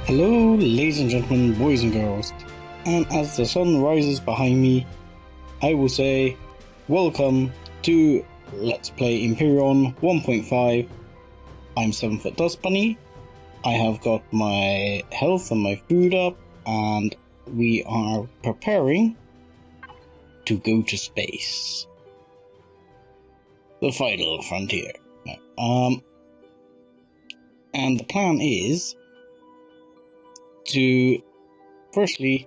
Hello, ladies and gentlemen, boys and girls, and as the sun rises behind me, I will say, welcome to Let's Play Empyrion 1.5. I'm 7-foot Dust Bunny. I have got my health and my food up, and we are preparing to go to space. The final frontier. And the plan is to, firstly,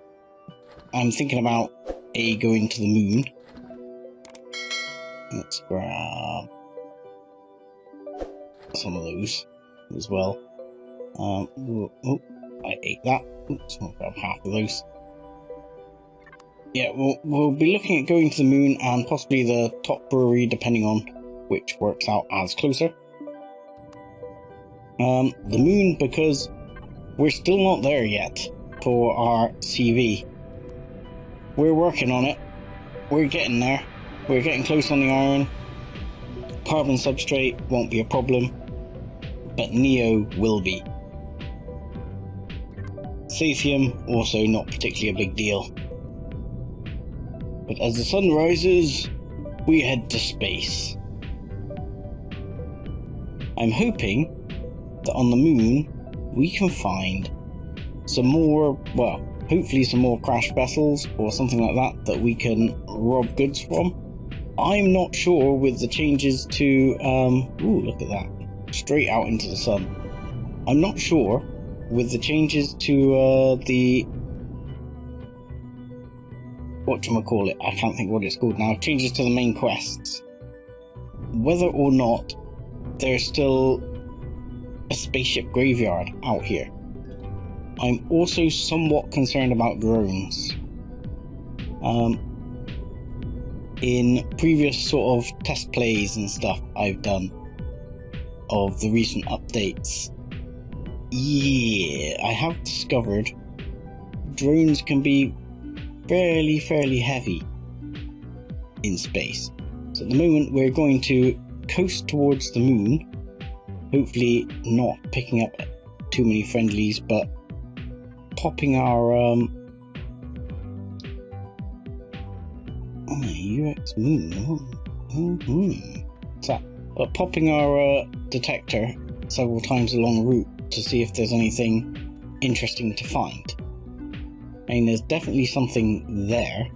I'm thinking about going to the moon. Let's grab some of those as well. Oh, I ate that. Oops, I'll grab half of those. Yeah, we'll be looking at going to the moon and possibly the top brewery, depending on which works out as closer. The moon, because we're still not there yet for our CV. We're working on it. We're getting there. We're getting close on the iron. Carbon substrate won't be a problem, but Neo will be. Sathium, also not particularly a big deal. But as the sun rises, we head to space. I'm hoping that on the moon we can find some more, well, hopefully some more crash vessels or something like that we can rob goods from. I'm not sure with the changes to, ooh, look at that, straight out into the sun. I'm not sure with the changes to the, whatchamacallit, I can't think what it's called now, changes to the main quests, whether or not there's still a spaceship graveyard out here. I'm also somewhat concerned about drones. In previous sort of test plays and stuff I've done of the recent updates, I have discovered drones can be fairly heavy in space. So at the moment we're going to coast towards the moon, hopefully not picking up too many friendlies, but popping our UX moon. What's that? But popping our detector several times along the route to see if there's anything interesting to find. I mean, there's definitely something there.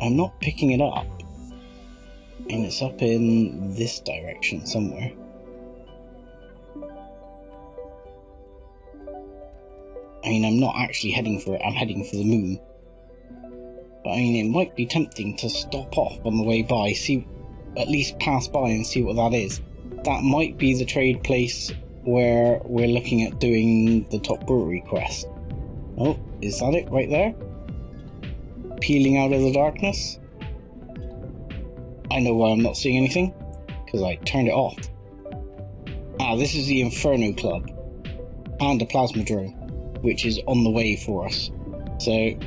I'm not picking it up, and it's up in this direction somewhere. I mean, I'm not actually heading for it, I'm heading for the moon. But I mean, it might be tempting to stop off on the way by, at least pass by and see what that is. That might be the trade place where we're looking at doing the top brewery quest. Oh, is that it right there? Peeling out of the darkness? I know why I'm not seeing anything, because I turned it off. Ah, this is the Inferno Club, and a plasma drone, which is on the way for us. So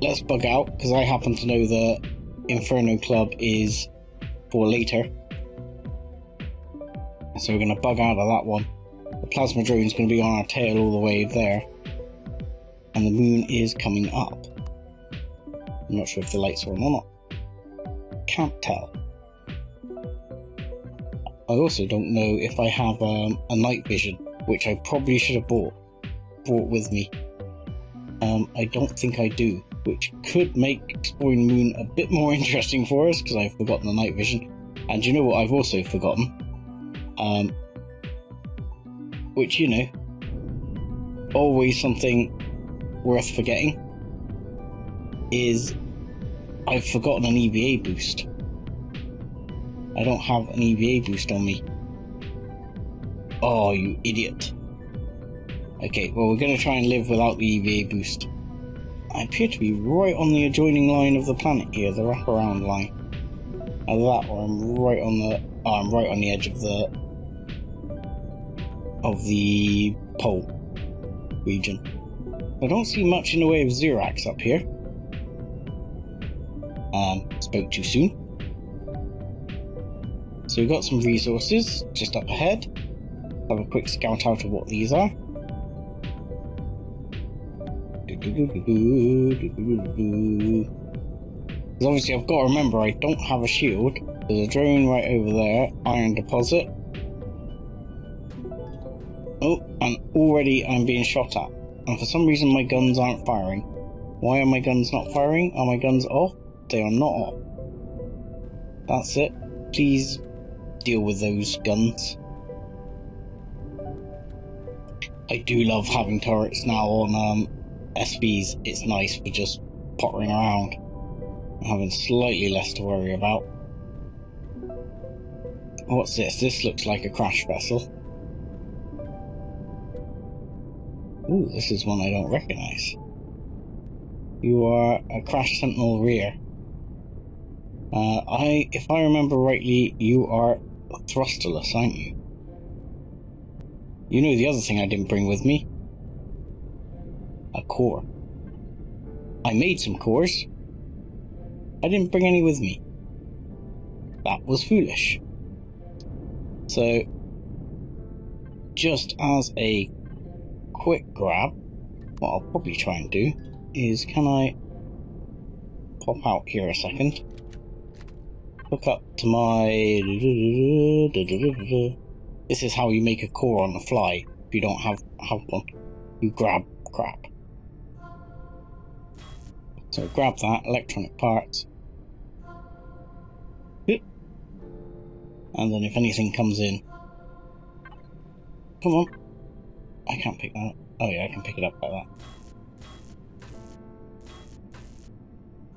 let's bug out, because I happen to know the Inferno Club is for later. So we're going to bug out of that one. The plasma drone is going to be on our tail all the way there. And the moon is coming up. I'm not sure if the lights are on or not. Can't tell. I also don't know if I have a night vision, which I probably should have brought with me. I don't think I do, which could make exploring the moon a bit more interesting for us, because I've forgotten the night vision. And you know what I've also forgotten? Which, you know, always something worth forgetting, is I've forgotten an EVA boost. I don't have an EVA boost on me. Oh, you idiot. Okay, well, we're going to try and live without the EVA boost. I appear to be right on the adjoining line of the planet here, the wraparound line. Either that, or I'm right on the edge of the pole region. I don't see much in the way of Zirax up here. Spoke too soon. So we've got some resources just up ahead. Have a quick scout out of what these are. Because obviously I've got to remember I don't have a shield. There's a drone right over there. Iron deposit. Oh, and already I'm being shot at. And for some reason my guns aren't firing. Why are my guns not firing? Are my guns off? They are not off. That's it. Please deal with those guns. I do love having turrets now on SVs. It's nice for just pottering around and having slightly less to worry about. What's this? This looks like a crash vessel. Ooh, this is one I don't recognise. You are a crash sentinel rear. If I remember rightly, you are thrusterless, aren't you? You know the other thing I didn't bring with me? A core. I made some cores. I didn't bring any with me. That was foolish. So, just as a quick grab, what I'll probably try and do is, can I pop out here a second? Hook up to my... This is how you make a core on the fly. If you don't have one, you grab crap. So grab that, electronic parts. And then if anything comes in... Come on. I can't pick that up. Oh yeah, I can pick it up like that.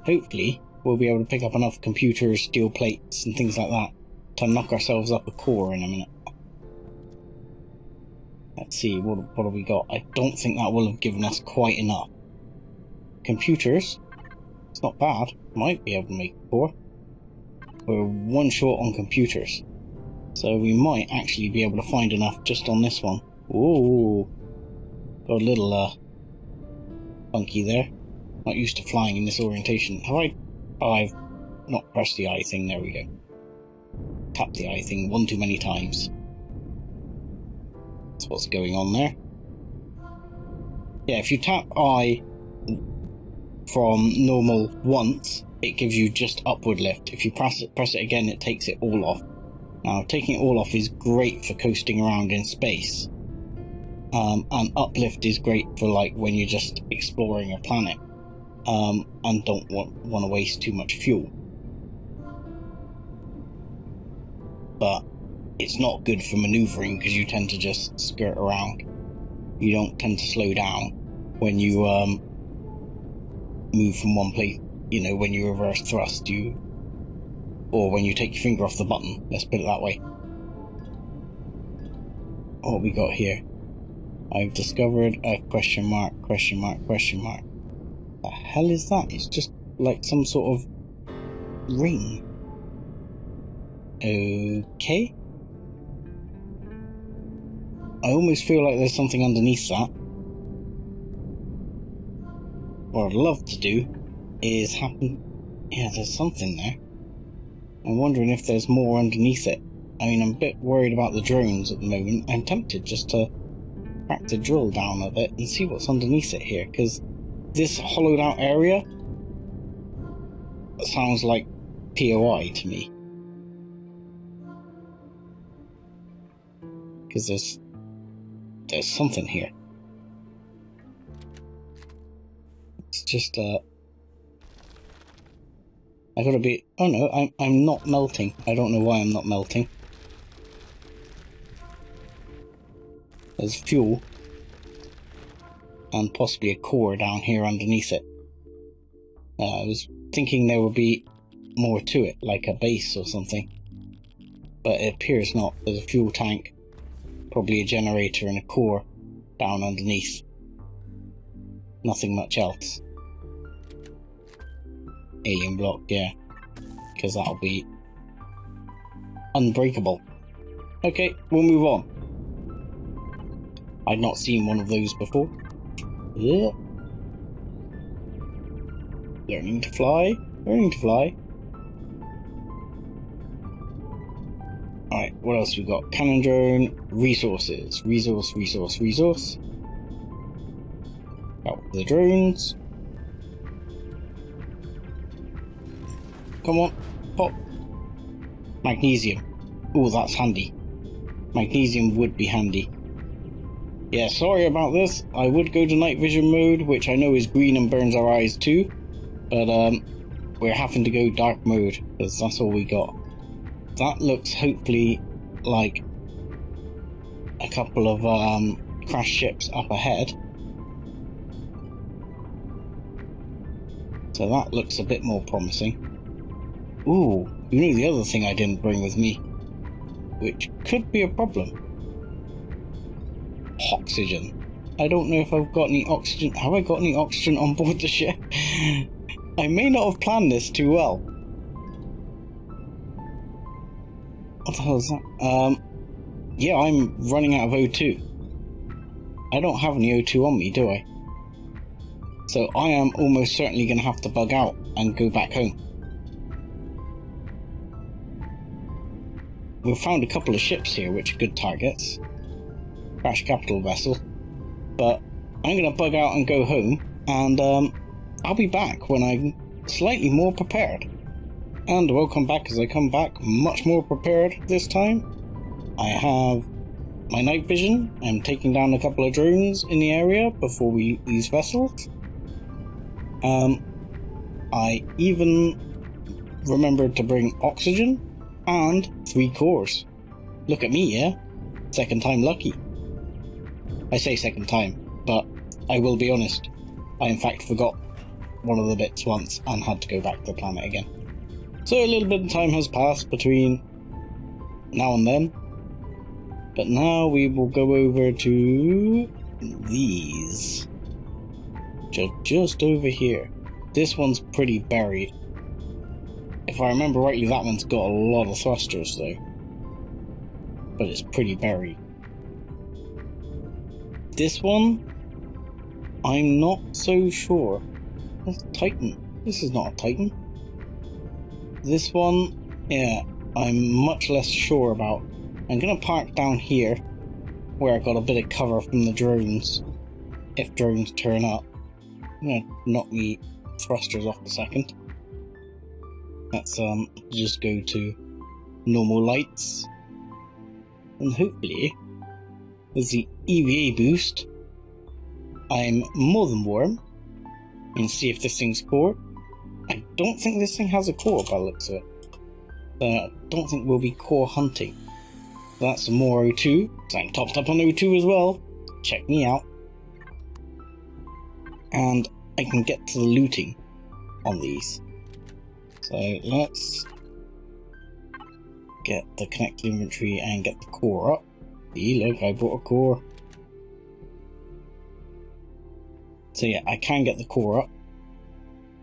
Hopefully, we'll be able to pick up enough computers, steel plates, and things like that to knock ourselves up a core in a minute. Let's see, what have we got? I don't think that will have given us quite enough. Computers. It's not bad. Might be able to make a core. We're one short on computers. So we might actually be able to find enough just on this one. Ooh. Got a little, funky there. Not used to flying in this orientation. Have I? Oh, I've not pressed the eye thing. There we go. Tap the eye thing one too many times. That's what's going on there. Yeah, if you tap I from normal once, it gives you just upward lift. If you press it again, it takes it all off. Now, taking it all off is great for coasting around in space. And uplift is great for like when you're just exploring a planet and don't want to waste too much fuel. But it's not good for maneuvering because you tend to just skirt around. You don't tend to slow down when you move from one place. You know, when you reverse thrust, or when you take your finger off the button. Let's put it that way. What we got here? I've discovered a question mark, question mark, question mark. The hell is that? It's just like some sort of ring. Okay. I almost feel like there's something underneath that. What I'd love to do is yeah, there's something there. I'm wondering if there's more underneath it. I mean, I'm a bit worried about the drones at the moment. I'm tempted just to crack the drill down a bit and see what's underneath it here, because this hollowed out area sounds like POI to me. Because there's something here. It's just I gotta be... Oh no, I'm not melting. I don't know why I'm not melting. There's fuel. And possibly a core down here underneath it. I was thinking there would be more to it, like a base or something. But it appears not. There's a fuel tank, probably a generator and a core down underneath. Nothing much else. Alien block, yeah. Because that'll be unbreakable. Okay, we'll move on. I'd not seen one of those before. Yeah. Learning to fly. Learning to fly. Alright, what else we got? Cannon drone, resources. Resource. Oh, the drones. Come on, pop. Magnesium. Oh, that's handy. Magnesium would be handy. Yeah, sorry about this. I would go to night vision mode, which I know is green and burns our eyes too. But we're having to go dark mode, because that's all we got. That looks hopefully like a couple of crashed ships up ahead. So that looks a bit more promising. Ooh, you know the other thing I didn't bring with me, which could be a problem. Oxygen. I don't know if I've got any oxygen. Have I got any oxygen on board the ship? I may not have planned this too well. What the hell is that? Yeah, I'm running out of O2. I don't have any O2 on me, do I? So I am almost certainly going to have to bug out and go back home. We've found a couple of ships here which are good targets. Crash capital vessel. But I'm going to bug out and go home, and I'll be back when I'm slightly more prepared. And welcome back as I come back much more prepared this time. I have my night vision. I'm taking down a couple of drones in the area before we meet these vessels. I even remembered to bring oxygen and 3 cores. Look at me, yeah? Second time lucky. I say second time, but I will be honest. I in fact forgot one of the bits once and had to go back to the planet again. So a little bit of time has passed between now and then. But now we will go over to these. Just over here. This one's pretty buried. If I remember rightly, that one's got a lot of thrusters though. But it's pretty buried. This one, I'm not so sure. That's a Titan. This is not a Titan. This one, yeah, I'm much less sure about. I'm going to park down here, where I got a bit of cover from the drones, if drones turn up. I'm going to knock me thrusters off a second. Let's just go to normal lights, and hopefully, with the EVA boost, I'm more than warm. And see if this thing's core. I don't think this thing has a core by the looks of it. So I don't think we'll be core hunting. That's some more O2, because I'm topped up on O2 as well. Check me out. And I can get to the looting on these. So let's get the connected inventory and get the core up. See, look, I bought a core. So yeah, I can get the core up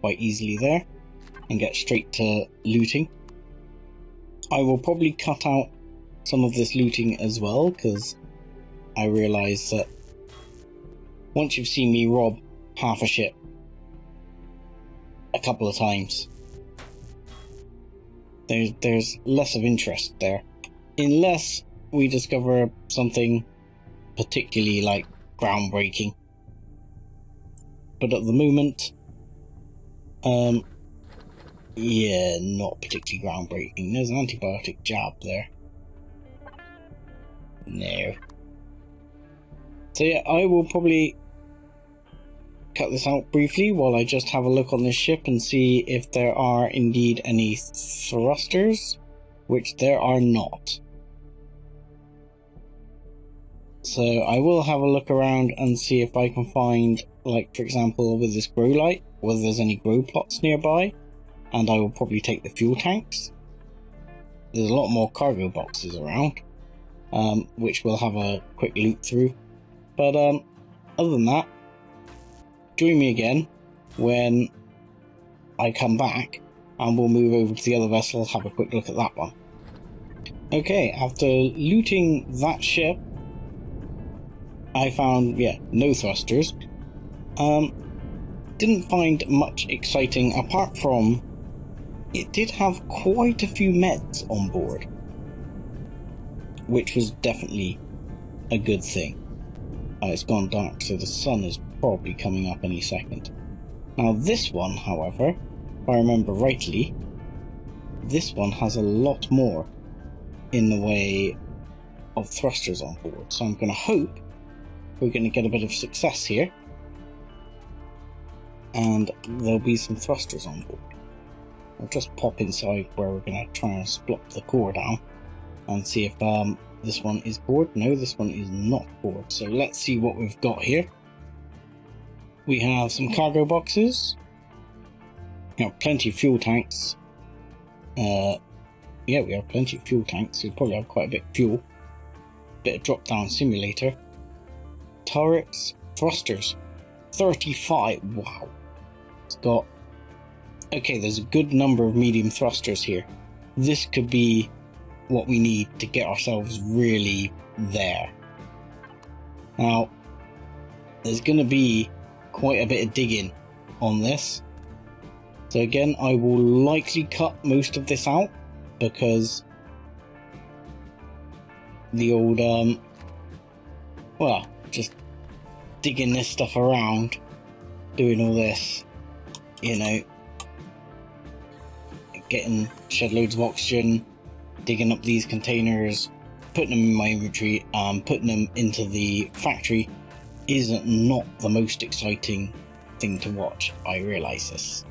quite easily there and get straight to looting. I will probably cut out some of this looting as well, because I realise that once you've seen me rob half a ship a couple of times, there's less of interest there, unless we discover something particularly like groundbreaking. But at the moment, yeah, not particularly groundbreaking. There's an antibiotic jab there. No. So yeah, I will probably cut this out briefly while I just have a look on this ship and see if there are indeed any thrusters, which there are not. So I will have a look around and see if I can find, like for example with this grow light, whether there's any grow plots nearby, and I will probably take the fuel tanks. There's a lot more cargo boxes around, which we'll have a quick loop through. But other than that, join me again when I come back and we'll move over to the other vessel, have a quick look at that one. Okay, after looting that ship, I found, yeah, no thrusters. Didn't find much exciting apart from it did have quite a few meds on board, which was definitely a good thing. It's gone dark, so the sun is probably coming up any second. Now this one, however, if I remember rightly, this one has a lot more in the way of thrusters on board. So I'm going to hope we're going to get a bit of success here. And there'll be some thrusters on board. I'll just pop inside where we're going to try and split the core down and see if this one is bored. No, this one is not bored. So let's see what we've got here. We have some cargo boxes. We have plenty of fuel tanks. Yeah, we have plenty of fuel tanks. We probably have quite a bit of fuel. Bit of drop down simulator. Turrets, thrusters. 35. Wow. It's got... Okay, there's a good number of medium thrusters here. This could be what we need to get ourselves really there. Now, there's going to be quite a bit of digging on this. So again, I will likely cut most of this out because the old, well, just digging this stuff around, doing all this, you know, getting shed loads of oxygen, digging up these containers, putting them in my inventory, putting them into the factory is not the most exciting thing to watch. I realise this.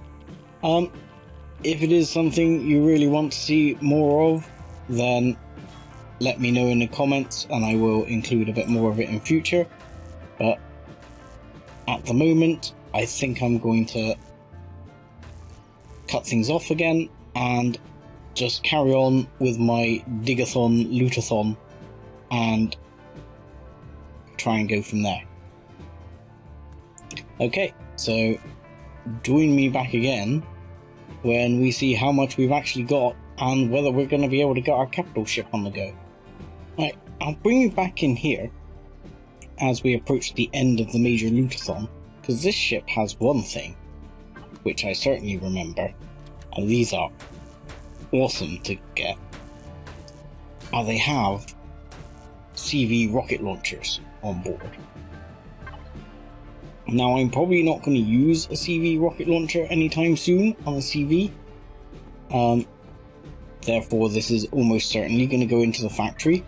If it is something you really want to see more of, then let me know in the comments and I will include a bit more of it in future. But at the moment, I think I'm going to cut things off again and just carry on with my digathon, lootathon, and try and go from there. Okay, so join me back again when we see how much we've actually got and whether we're going to be able to get our capital ship on the go. Right, I'll bring you back in here as we approach the end of the major lootathon, because this ship has one thing, which I certainly remember, and these are awesome to get. They have CV rocket launchers on board. Now, I'm probably not going to use a CV rocket launcher anytime soon on a CV. Therefore, this is almost certainly going to go into the factory.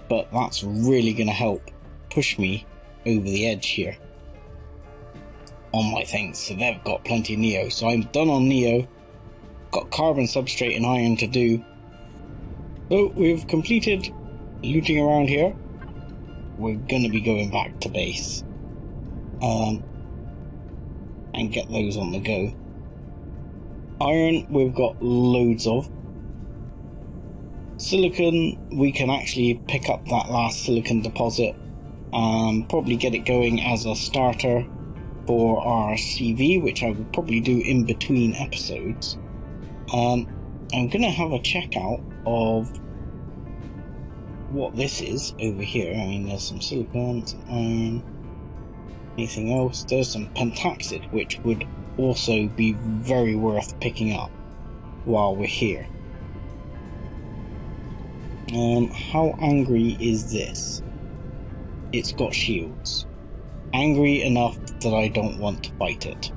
But that's really going to help push me over the edge here on my things. So they've got plenty of Neo. So I'm done on Neo. Got carbon substrate and iron to do. So we've completed looting around here. We're going to be going back to base. And get those on the go. Iron we've got loads of. Silicon, we can actually pick up that last silicon deposit and probably get it going as a starter for our CV, which I will probably do in between episodes. I'm going to have a check out of what this is over here. I mean, there's some silicon, some iron. Anything else? There's some pentaxid, which would also be very worth picking up while we're here. How angry is this? It's got shields. Angry enough that I don't want to fight it.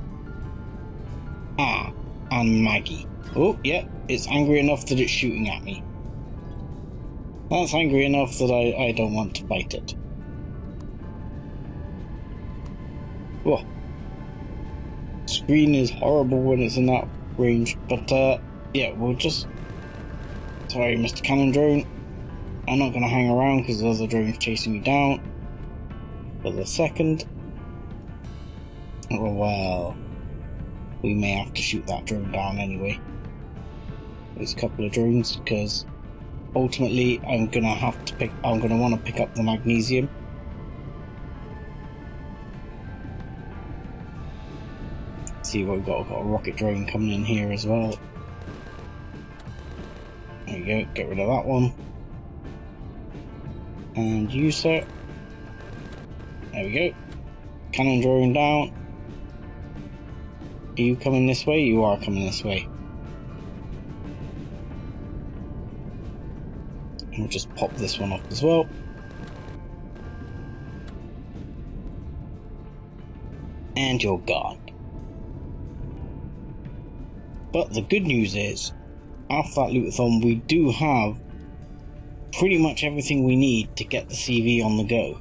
Ah, and Maggie. Oh, yeah, it's angry enough that it's shooting at me. That's angry enough that I don't want to fight it. Whoa. Screen is horrible when it's in that range, but yeah, we'll just... Sorry, Mr. Cannon Drone. I'm not going to hang around because there's other drones chasing me down for the second. Oh, well, we may have to shoot that drone down anyway. There's a couple of drones because ultimately I'm going to want to pick up the magnesium. See what we've got. We've got a rocket drone coming in here as well. There we go, get rid of that one. And you, sir. There we go. Cannon drone down. Are you coming this way? You are coming this way. And we'll just pop this one off as well. and you're gone. But the good news is, after that lootathon, we do have pretty much everything we need to get the CV on the go.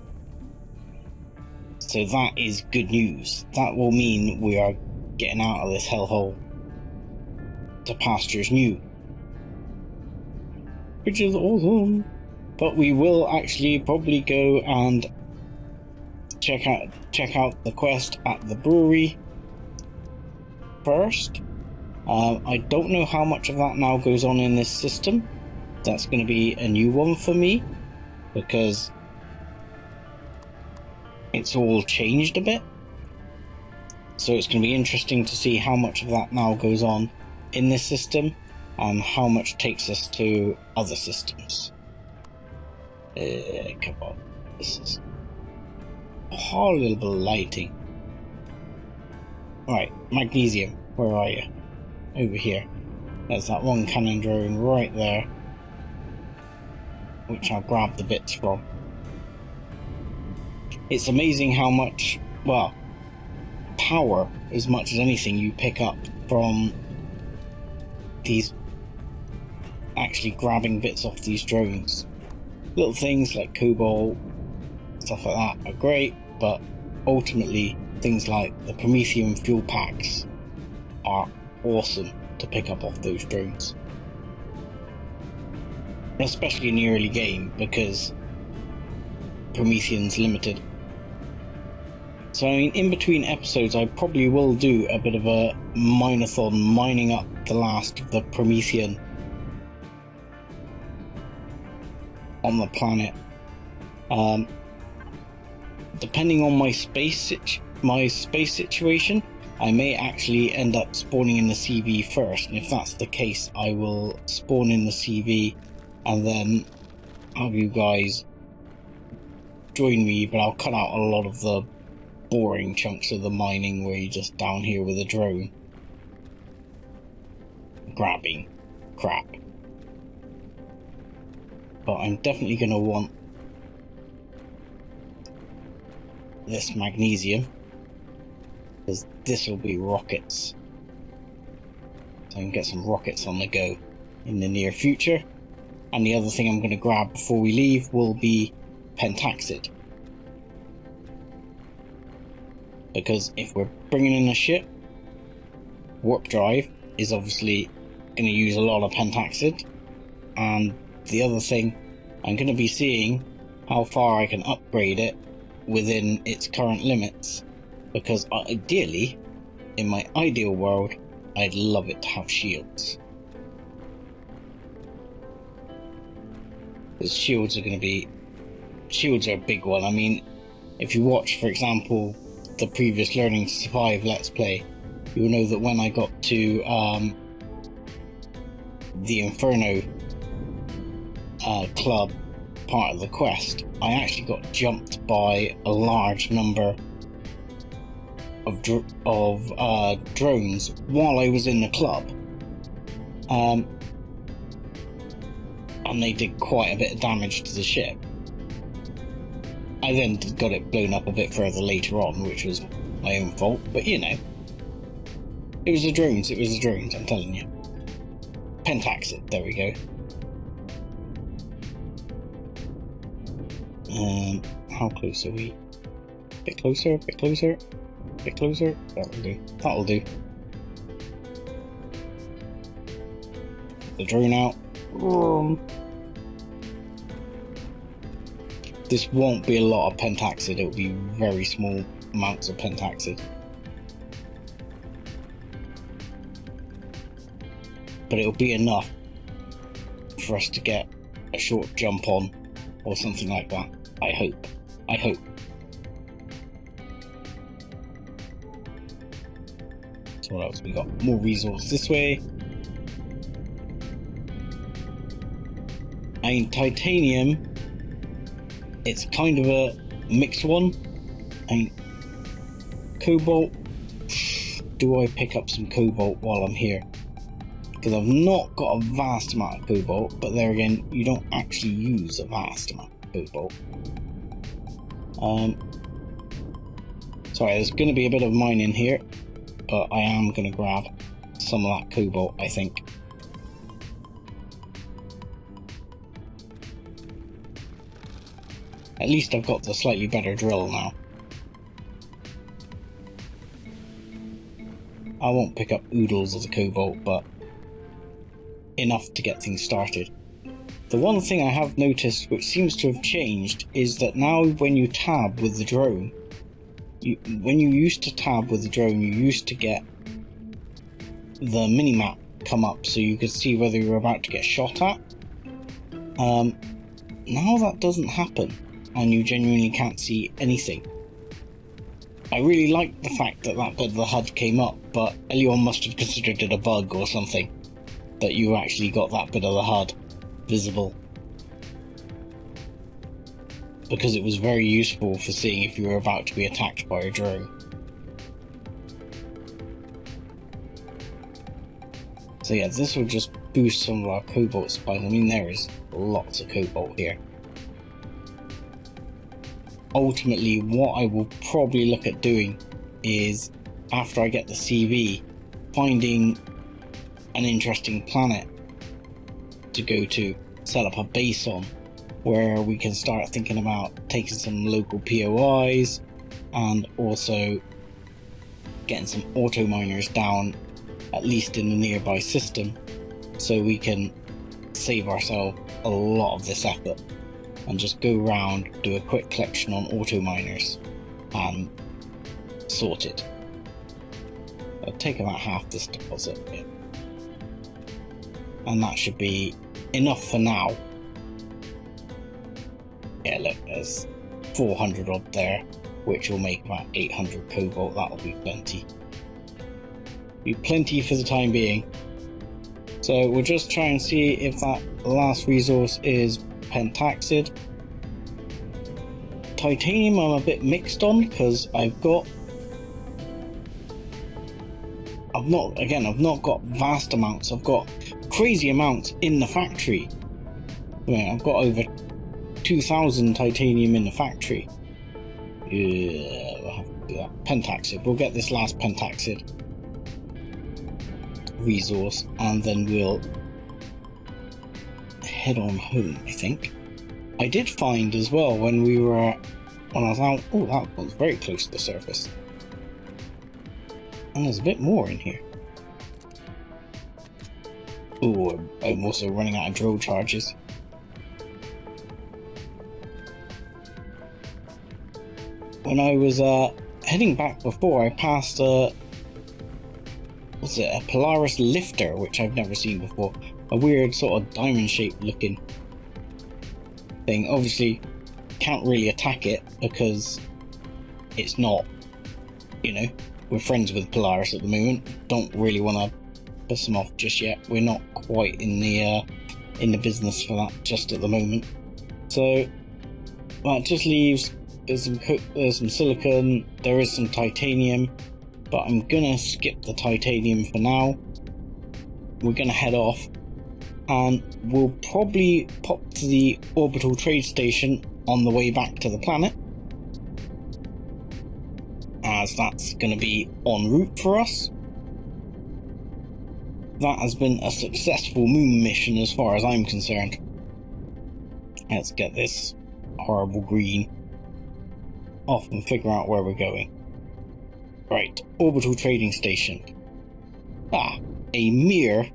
So that is good news. That will mean we are getting out of this hellhole to pastures new, which is awesome. But we will actually probably go and check out the quest at the brewery first. I don't know how much of that now goes on in this system. That's going to be a new one for me, because it's all changed a bit. So it's going to be interesting to see how much of that now goes on in this system and how much takes us to other systems. Come on, this is horrible lighting. Right, magnesium, where are you? Over here. There's that one cannon drone right there, which I'll grab the bits from. It's amazing how much, well, power as much as anything you pick up from these, actually grabbing bits off these drones. Little things like cobalt, stuff like that are great, but ultimately things like the Promethean fuel packs are awesome to pick up off those drones, especially in the early game, because Promethean's limited. So I mean, in between episodes I probably will do a bit of a mine-a-thon, mining up the last of the Promethean on the planet. Depending on my space situation, I may actually end up spawning in the CV first, and if that's the case, I will spawn in the CV and then have you guys join me, but I'll cut out a lot of the boring chunks of the mining where you're just down here with a drone grabbing crap. But I'm definitely going to want this magnesium, because this will be rockets. So I can get some rockets on the go in the near future. And the other thing I'm going to grab before we leave will be pentaxid. Because if we're bringing in a ship, warp drive is obviously going to use a lot of pentaxid. And the other thing, I'm going to be seeing how far I can upgrade it within its current limits. Because ideally, in my ideal world, I'd love it to have shields. Because shields are a big one. I mean, if you watch, for example, the previous Learning to Survive Let's Play, you'll know that when I got to the Inferno club part of the quest, I actually got jumped by a large number of drones while I was in the club, and they did quite a bit of damage to the ship. I then got it blown up a bit further later on, which was my own fault, but you know, it was the drones, I'm telling you. Pentaxid, there we go. How close are we? Bit closer, bit closer, bit closer. That'll do. The drone out. This won't be a lot of pentaxid, it'll be very small amounts of pentaxid. But it'll be enough for us to get a short jump on, or something like that. I hope. So what else we got? More resource this way. I mean, titanium, it's kind of a mixed one. I mean, cobalt, do I pick up some cobalt while I'm here? Because I've not got a vast amount of cobalt, but there again, you don't actually use a vast amount of cobalt. Sorry, there's going to be a bit of mine in here, but I am going to grab some of that cobalt, I think. At least I've got the slightly better drill now. I won't pick up oodles of the cobalt, but enough to get things started. The one thing I have noticed which seems to have changed is that now when you tab with the drone, when you used to tab with the drone, you used to get the minimap come up so you could see whether you were about to get shot at. Now that doesn't happen, and you genuinely can't see anything. I really like the fact that that bit of the HUD came up, but anyone must have considered it a bug or something, that you actually got that bit of the HUD visible. Because it was very useful for seeing if you were about to be attacked by a drone. So yeah, this will just boost some of our cobalt supplies. I mean, there is lots of cobalt here. Ultimately, what I will probably look at doing is, after I get the CV, finding an interesting planet to go to, set up a base on, where we can start thinking about taking some local POIs and also getting some auto miners down, at least in the nearby system, so we can save ourselves a lot of this effort and just go around, do a quick collection on auto miners and sort it. I'll take about half this deposit here, and that should be enough for now. Yeah, look, there's 400 odd there, which will make about 800 cobalt. That'll be plenty. Be plenty for the time being. So we'll just try and see if that last resource is pentaxid. Titanium I'm a bit mixed on, because I've not got vast amounts. I've got crazy amounts in the factory. Yeah, I've got over 2,000 titanium in the factory. Yeah, we'll have to do that. Pentaxid. We'll get this last pentaxid resource, and then we'll head on home, I think. I did find as well when I was out, oh, that was very close to the surface. And there's a bit more in here. Oh, I'm also running out of drill charges. When I was heading back before, I passed a Polaris lifter, which I've never seen before. A weird sort of diamond-shaped looking thing. Obviously, can't really attack it because it's not, we're friends with Polaris at the moment. Don't really want to piss them off just yet. We're not quite in the business for that just at the moment. So that just leaves there's some silicon, there is some titanium, but I'm gonna skip the titanium for now. We're gonna head off, and we'll probably pop to the orbital trade station on the way back to the planet, as that's gonna be en route for us. That has been a successful moon mission as far as I'm concerned. Let's get this horrible green off and figure out where we're going. Right, orbital trading station. A mere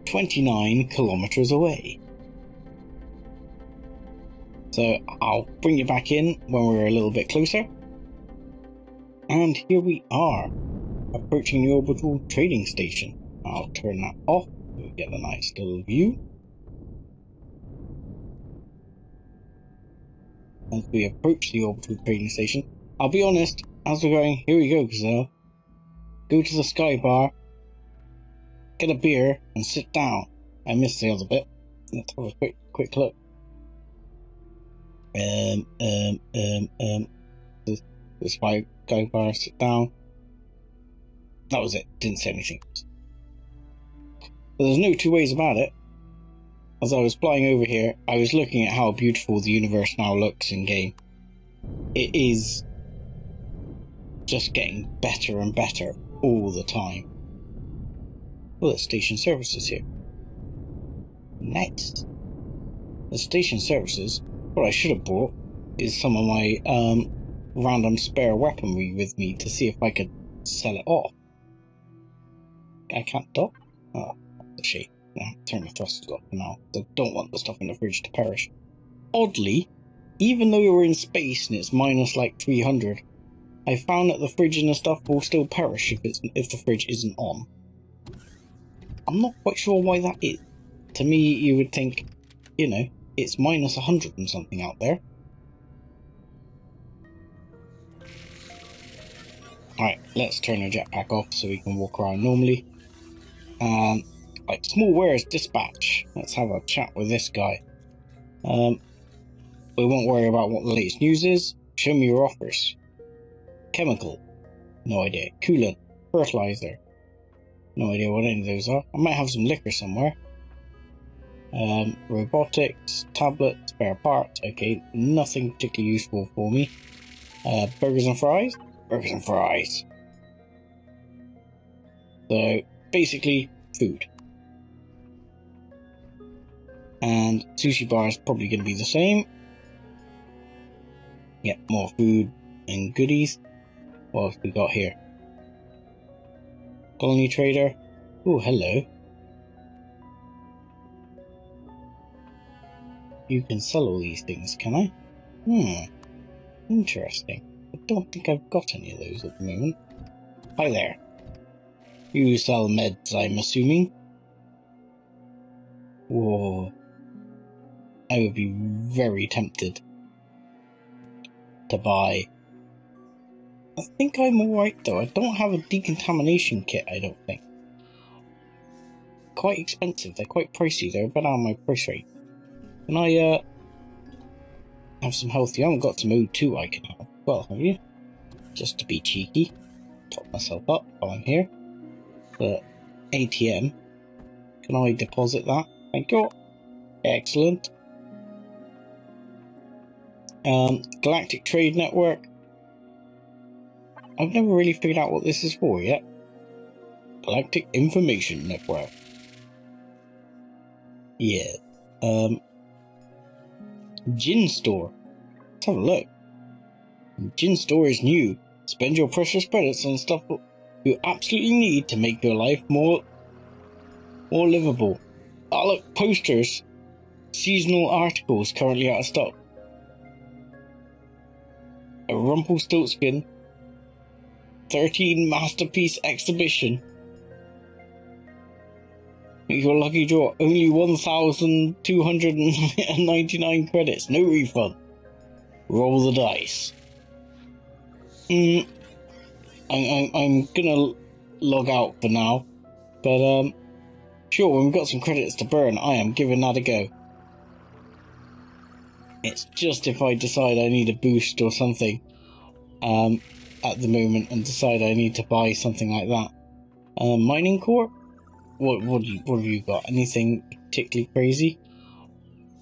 29 kilometers away. So I'll bring you back in when we're a little bit closer. And here we are, approaching the orbital trading station. I'll turn that off so we get a nice little view. As we approach the orbital trading station, I'll be honest, as we're going, here we go, Gazelle. Go to the sky bar, get a beer, and sit down. I missed the other bit. Let's have a quick look. The sky bar, sit down. That was it. Didn't say anything. But there's no two ways about it. As I was flying over here, I was looking at how beautiful the universe now looks in game. It is just getting better and better all the time. Well, the station services here. Nice. The station services, what I should have brought is some of my random spare weaponry with me to see if I could sell it off. I can't dock? Oh, that's a shame. No, turn the thrusters off for now. I don't want the stuff in the fridge to perish. Oddly, even though you're in space and it's minus like 300, I found that the fridge and the stuff will still perish if the fridge isn't on. I'm not quite sure why that is. To me, you would think, you know, it's minus 100 and something out there. Alright, let's turn our jetpack off so we can walk around normally. Like, small wares dispatch. Let's have a chat with this guy. We won't worry about what the latest news is. Show me your offers. Chemical. No idea. Coolant. Fertilizer. No idea what any of those are. I might have some liquor somewhere. Robotics. Tablet. Spare parts. Okay, nothing particularly useful for me. Burgers and fries. Burgers and fries. So, basically, food. And sushi bar is probably going to be the same. Yep, more food and goodies. What else we got here? Colony trader. Oh, hello. You can sell all these things, can I? Interesting. I don't think I've got any of those at the moment. Hi there. You sell meds, I'm assuming? Whoa. I would be very tempted to buy. I think I'm alright though. I don't have a decontamination kit, I don't think. Quite expensive. They're quite pricey. They're a bit out of my price rate. Can I have some healthy? I haven't got some O2 I can have. Well, have you? Just to be cheeky. Top myself up while I'm here. The ATM. Can I deposit that? Thank you. Excellent. Galactic Trade Network. I've never really figured out what this is for yet. Galactic Information Network. Yeah. Gin Store. Let's have a look. Gin Store is new. Spend your precious credits on stuff you absolutely need to make your life more livable. Oh look, posters. Seasonal articles currently out of stock. A Rumpelstiltskin 13 Masterpiece Exhibition. Your lucky draw, only 1,299 credits, no refund. Roll the dice. I'm gonna log out for now, but sure, when we've got some credits to burn, I am giving that a go. It's just if I decide I need a boost or something at the moment and decide I need to buy something like that. Mining core? What have you got? Anything particularly crazy?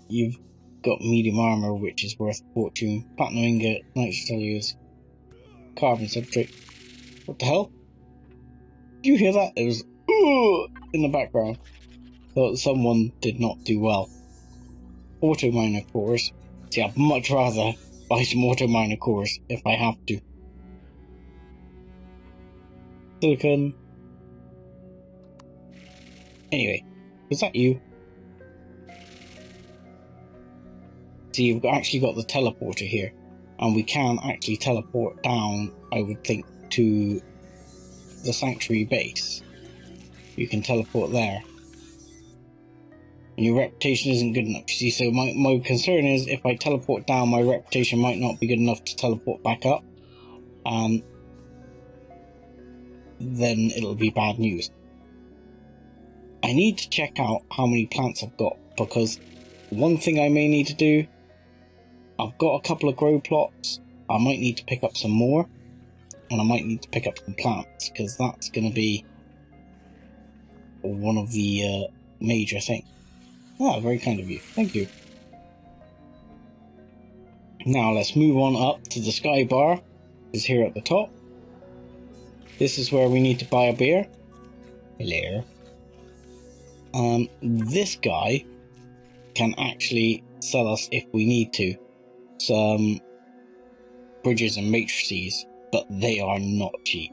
You've got medium armor, which is worth a fortune. Platinum ingot, nitrous cellulose, carbon substrate. What the hell? Did you hear that? It was in the background. Thought someone did not do well. Auto miner cores. See, I'd much rather buy some auto miner cores if I have to. Silicon. Anyway, was that you? See, you've actually got the teleporter here, and we can actually teleport down, I would think, to the sanctuary base. You can teleport there. And your reputation isn't good enough, you see, so my concern is if I teleport down, my reputation might not be good enough to teleport back up, and then it'll be bad news. I need to check out how many plants I've got, because one thing I may need to do, I've got a couple of grow plots, I might need to pick up some more, and I might need to pick up some plants, because that's going to be one of the major things. Ah, very kind of you, thank you. Now let's move on up to the sky bar, is here at the top. This is where we need to buy a beer. Hello. This guy can actually sell us, if we need to, some bridges and matrices, but they are not cheap.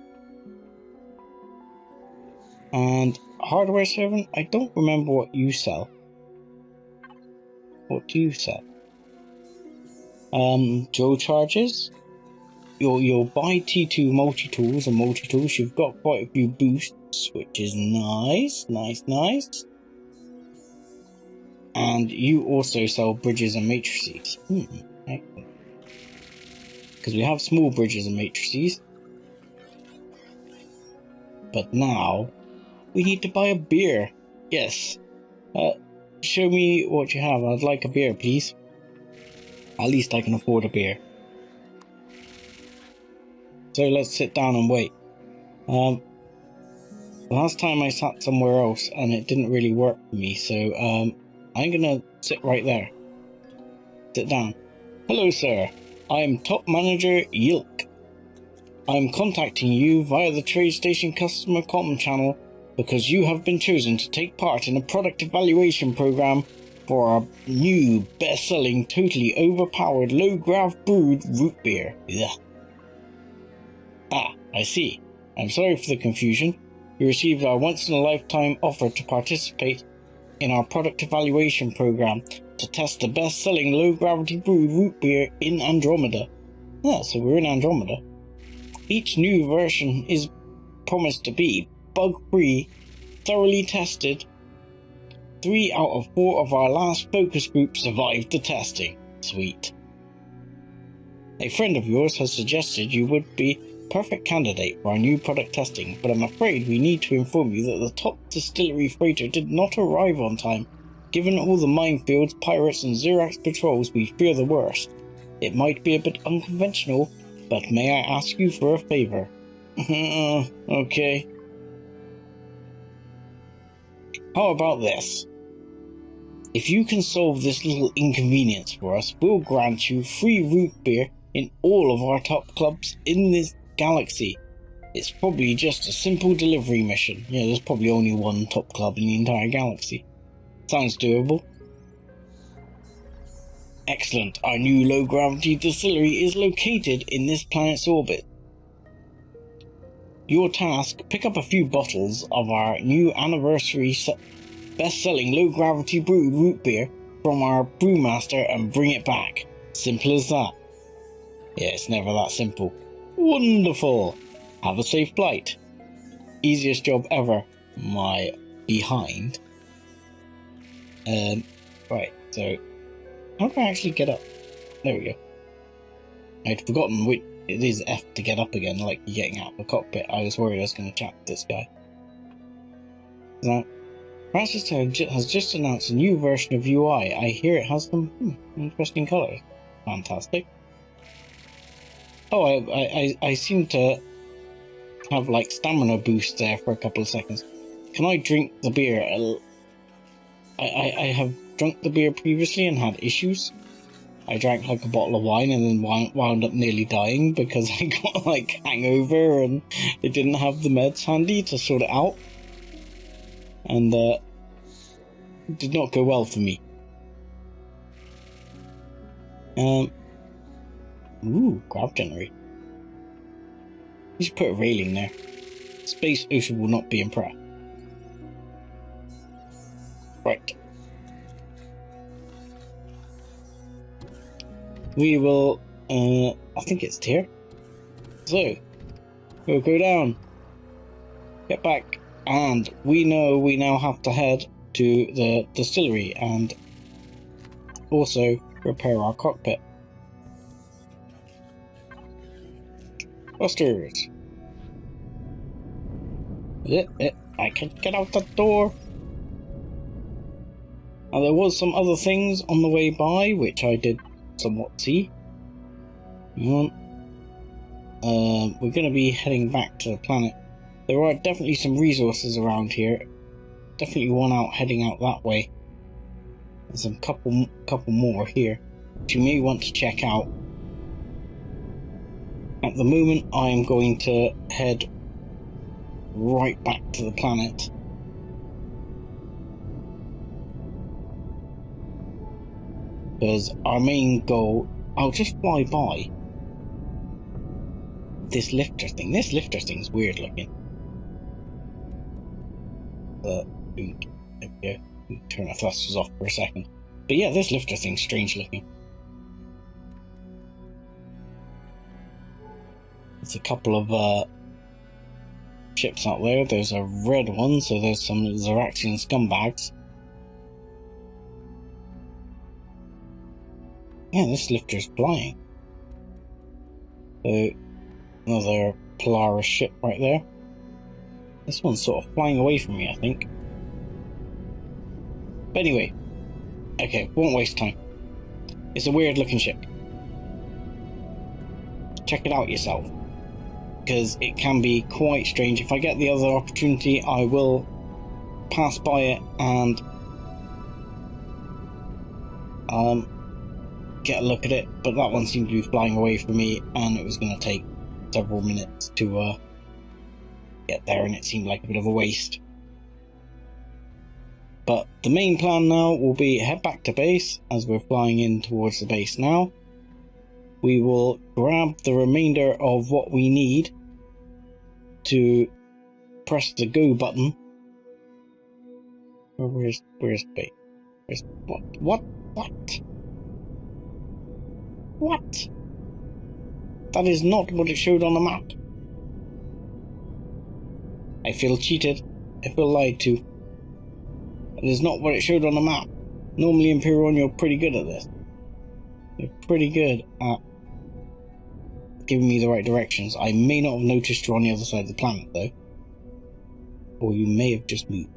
And hardware servant, I don't remember what you sell. What do you sell? Joe charges. You'll buy T2 multi-tools and multi-tools. You've got quite a few boosts, which is nice. And you also sell bridges and matrices. Excellent. Because we have small bridges and matrices. But now, we need to buy a beer. Yes. Show me what you have. I'd like a beer, please. At least I can afford a beer. So let's sit down and wait. Last time I sat somewhere else and it didn't really work for me, so I'm gonna sit right there. Sit down. Hello, sir. I'm Top Manager Yilk. I'm contacting you via the Trade Station Customer Comm channel because you have been chosen to take part in a product evaluation program for our new best-selling, totally overpowered, low-grav brewed root beer. Ugh. Ah, I see. I'm sorry for the confusion. You received our once-in-a-lifetime offer to participate in our product evaluation program to test the best-selling low-gravity brewed root beer in Andromeda. Yeah, so we're in Andromeda. Each new version is promised to be bug-free, thoroughly tested. 3 out of 4 of our last focus group survived the testing. Sweet. A friend of yours has suggested you would be perfect candidate for our new product testing, but I'm afraid we need to inform you that the top distillery freighter did not arrive on time. Given all the minefields, pirates and Zirax patrols, we fear the worst. It might be a bit unconventional, but may I ask you for a favor? Okay. How about this? If you can solve this little inconvenience for us, we'll grant you free root beer in all of our top clubs in this galaxy. It's probably just a simple delivery mission. Yeah, there's probably only one top club in the entire galaxy. Sounds doable. Excellent. Our new low-gravity distillery is located in this planet's orbit. Your task, pick up a few bottles of our new anniversary best-selling low-gravity brewed root beer from our brewmaster and bring it back. Simple as that. Yeah, it's never that simple. Wonderful. Have a safe flight. Easiest job ever. My behind. Right, so how do I actually get up? There we go. I'd forgotten which it is F to get up again, like you're getting out of the cockpit. I was worried I was going to chat with this guy. Now, Francis has just announced a new version of UI. I hear it has some interesting colours. Fantastic. Oh, I seem to have like stamina boost there for a couple of seconds. Can I drink the beer? I have drunk the beer previously and had issues. I drank like a bottle of wine and then wound up nearly dying because I got like hangover and they didn't have the meds handy to sort it out. And it did not go well for me. Ooh, grav generator. You should put a railing there. Space Ocean will not be impressed. Right. We will, I think it's here. So, we'll go down. Get back. And we know we now have to head to the distillery and also repair our cockpit. Busters. I can't get out the door. Now there was some other things on the way by which I did somewhat see. We're going to be heading back to the planet. There are definitely some resources around here. Definitely one heading out that way. There's a couple more here which you may want to check out. At the moment, I am going to head right back to the planet. Because our main goal... I'll just fly by this lifter thing. This lifter thing's weird looking. There we go. Turn our thrusters off for a second. But yeah, this lifter thing's strange looking. There's a couple of ships out there. There's a red one, so there's some Ziraxian scumbags. Yeah, this lifter's flying. So, another Polaris ship right there. This one's sort of flying away from me, I think. But anyway, okay, won't waste time. It's a weird looking ship. Check it out yourself, because it can be quite strange. If I get the other opportunity, I will pass by it and get a look at it, but that one seemed to be flying away from me, and it was going to take several minutes to get there, and it seemed like a bit of a waste. But the main plan now will be head back to base, as we're flying in towards the base now. We will grab the remainder of what we need to press the go button. Where's base? Where's what? What? That is not what it showed on the map. I feel cheated. I feel lied to. That is not what it showed on the map. Normally, Empyrion, you're pretty good at this. You're pretty good at giving me the right directions. I may not have noticed you're on the other side of the planet, though. Or you may have just moved.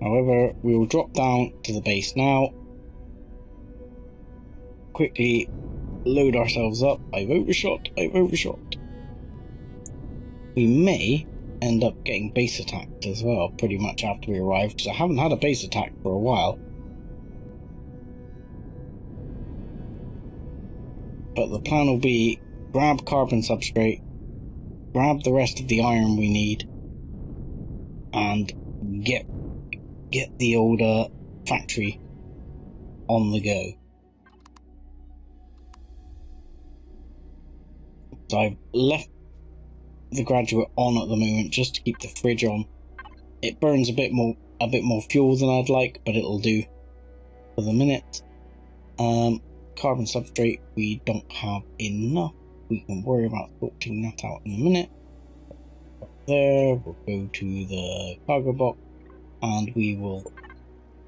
However, we will drop down to the base now. Quickly load ourselves up. I've overshot. We may end up getting base attacked as well, pretty much after we arrive, because I haven't had a base attack for a while. But the plan will be grab carbon substrate, grab the rest of the iron we need, and get the older factory on the go. So I've left the graduate on at the moment just to keep the fridge on. It burns a bit more fuel than I'd like, but it'll do for the minute. Carbon substrate, we don't have enough. We can worry about sorting that out in a minute. There, we'll go to the cargo box and we will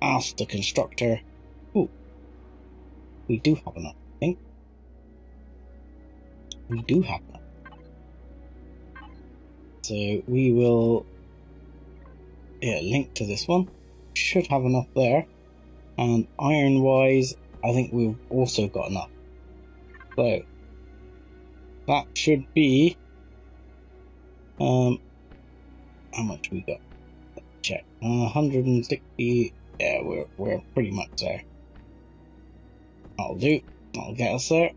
ask the constructor. Oh, we do have enough, I think. We do have enough. So we will link to this one. Should have enough there. And iron wise, I think we've also got enough. So that should be how much we got? Let's check. 160. Yeah, we're pretty much there. That'll do. That'll get us there.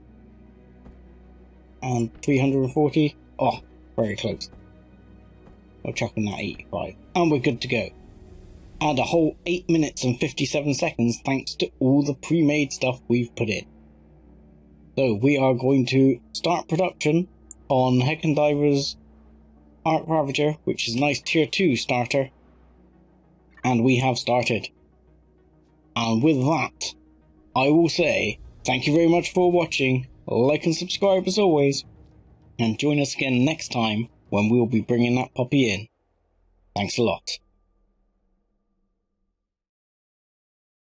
And 340. Oh, very close. We're chucking that 85. And we're good to go. And a whole 8 minutes and 57 seconds thanks to all the pre-made stuff we've put in. So we are going to start production on Hekendiver's Arc Ravager, which is a nice tier 2 starter. And we have started. And with that, I will say thank you very much for watching. Like and subscribe as always. And join us again next time when we'll be bringing that puppy in. Thanks a lot.